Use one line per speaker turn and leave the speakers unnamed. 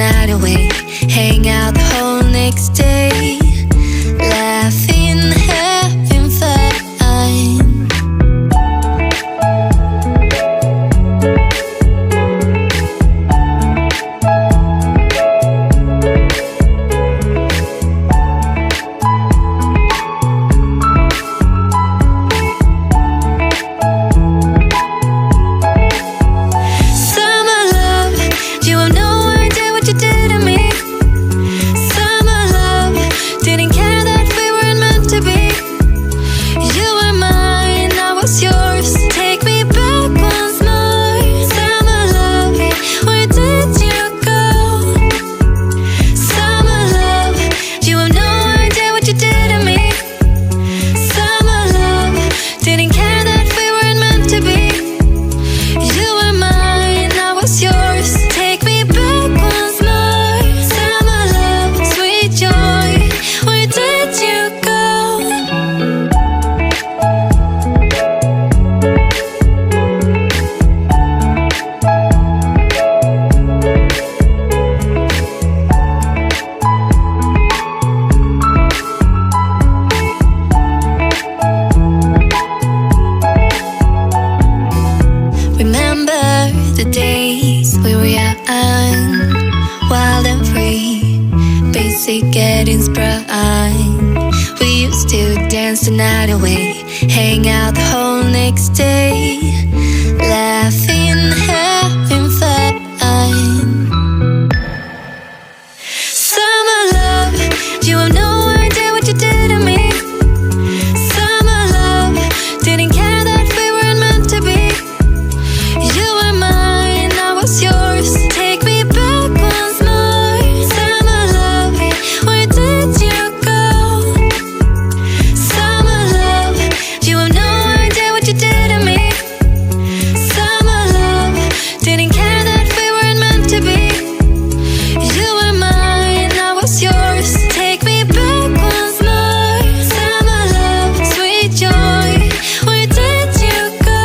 night away, hang out the whole next day, laughing, having fun. The days we were young, wild and free, basic getting sprung. We used to dance the night away, hang out the whole next day, laughing, having fun. Summer love, you have no idea what you did to me. Summer love, didn't care that we weren't meant to be. You were mine, I was yours. Take me back once more. Summer love, where did you go? Summer love, you have no idea what you did to me. Summer love, didn't care that we weren't meant to be. You were mine, I was yours. Take me back once more. Summer love, sweet joy, where did you go?